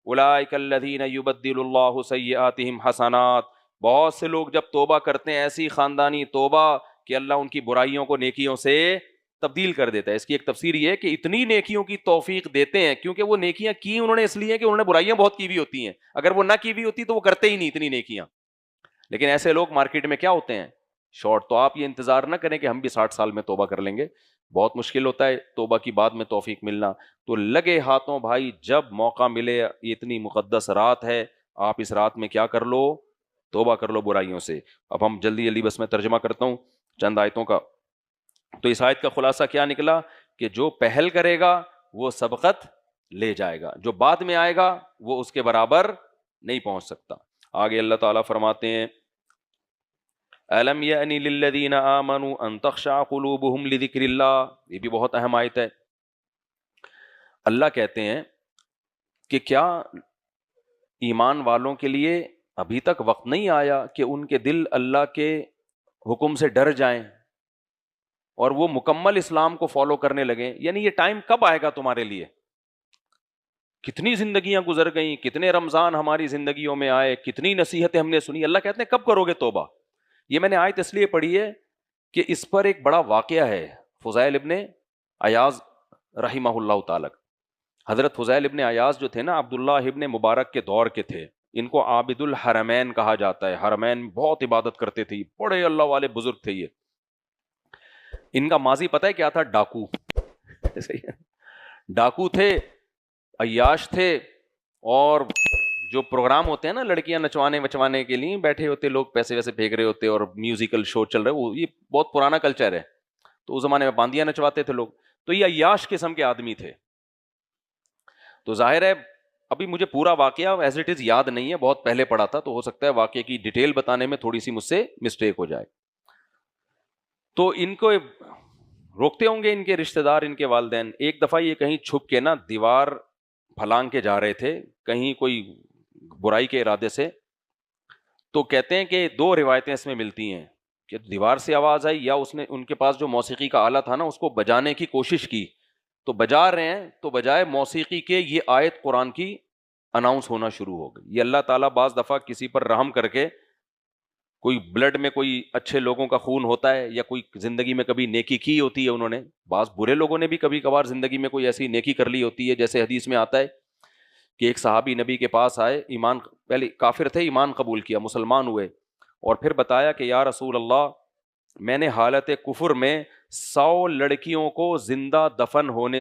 اولئک الذین یبدل اللہ سیئاتہم حسنات، بہت سے لوگ جب توبہ کرتے ہیں ایسی خاندانی توبہ کہ اللہ ان کی برائیوں کو نیکیوں سے تبدیل کر دیتا ہے۔ اس کی ایک تفسیر یہ ہے کہ اتنی نیکیوں کی توفیق دیتے ہیں کیونکہ وہ نیکیاں کی انہوں نے اس لیے کہ انہوں نے برائیاں بہت کی ہوئی ہوتی ہیں، اگر وہ نہ کی ہوئی ہوتی تو وہ کرتے ہی نہیں اتنی نیکیاں۔ لیکن ایسے لوگ مارکیٹ میں کیا ہوتے ہیں؟ شارٹ۔ تو آپ یہ انتظار نہ کریں کہ ہم بھی 60 سال میں توبہ کر لیں گے، بہت مشکل ہوتا ہے توبہ کی بعد میں توفیق ملنا۔ تو لگے ہاتھوں بھائی، جب موقع ملے، یہ اتنی مقدس رات ہے، آپ اس رات میں کیا کر لو؟ توبہ کر لو برائیوں سے۔ اب ہم جلدی جلدی بس میں ترجمہ کرتا ہوں چند آیتوں کا۔ تو اس آیت کا خلاصہ کیا نکلا کہ جو پہل کرے گا وہ سبقت لے جائے گا، جو بعد میں آئے گا وہ اس کے برابر نہیں پہنچ سکتا۔ آگے اللہ تعالیٰ فرماتے ہیں أَلَمْ يَأْنِ لِلَّذِينَ آمَنُوا أَن تَخْشَعَ قُلُوبُهُمْ لِذِكْرِ اللَّهِ، یہ بھی بہت اہم آیت ہے۔ اللہ کہتے ہیں کہ کیا ایمان والوں کے لیے ابھی تک وقت نہیں آیا کہ ان کے دل اللہ کے حکم سے ڈر جائیں اور وہ مکمل اسلام کو فالو کرنے لگیں؟ یعنی یہ ٹائم کب آئے گا تمہارے لیے؟ کتنی زندگیاں گزر گئیں، کتنے رمضان ہماری زندگیوں میں آئے، کتنی نصیحتیں ہم نے سنی، اللہ کہتے ہیں کب کرو گے توبہ؟ یہ میں نے آیت اس لیے پڑھی ہے کہ اس پر ایک بڑا واقعہ ہے۔ فضیل ابن عیاض رحمہ اللہ تعالی، حضرت فضیل ابن عیاض جو تھے نا، عبداللہ ابن مبارک کے دور کے تھے، ان کو عابد الحرمین کہا جاتا ہے، حرمین بہت عبادت کرتے تھے، بڑے اللہ والے بزرگ تھے یہ۔ ان کا ماضی پتہ ہے کیا تھا؟ ڈاکو ڈاکو تھے، عیاش تھے، اور جو پروگرام ہوتے ہیں نا لڑکیاں نچوانے وچوانے کے لیے بیٹھے ہوتے لوگ، پیسے ویسے پھینک رہے ہوتے اور میوزیکل شو چل رہے، وہ یہ بہت پرانا کلچر ہے، تو اس زمانے میں باندیاں نچواتے تھے لوگ، تو یہ عیاش قسم کے آدمی تھے۔ تو ظاہر ہے ابھی مجھے پورا واقعہ ایز اٹ از یاد نہیں ہے، بہت پہلے پڑھا تھا، تو ہو سکتا ہے واقعے کی ڈیٹیل بتانے میں تھوڑی سی مجھ سے مسٹیک ہو جائے۔ تو ان کو روکتے ہوں گے ان کے رشتہ دار، ان کے والدین۔ ایک دفعہ یہ کہیں چھپ کے نا دیوار پھلانگ کے جا رہے تھے کہیں کوئی برائی کے ارادے سے، تو کہتے ہیں کہ دو روایتیں اس میں ملتی ہیں کہ دیوار سے آواز آئی یا اس نے ان کے پاس جو موسیقی کا آلہ تھا نا اس کو بجانے کی کوشش کی، تو بجا رہے ہیں تو بجائے موسیقی کے یہ آیت قرآن کی اناؤنس ہونا شروع ہو گئی۔ یہ اللہ تعالیٰ بعض دفعہ کسی پر رحم کر کے، کوئی بلڈ میں کوئی اچھے لوگوں کا خون ہوتا ہے یا کوئی زندگی میں کبھی نیکی کی ہوتی ہے انہوں نے، بعض برے لوگوں نے بھی کبھی کبھار زندگی میں کوئی ایسی نیکی کر لی ہوتی ہے، جیسے حدیث میں آتا ہے کہ ایک صحابی نبی کے پاس آئے، ایمان پہلے کافر تھے، ایمان قبول کیا، مسلمان ہوئے، اور پھر بتایا کہ یا رسول اللہ، میں نے حالت کفر میں 100 لڑکیوں کو زندہ دفن ہونے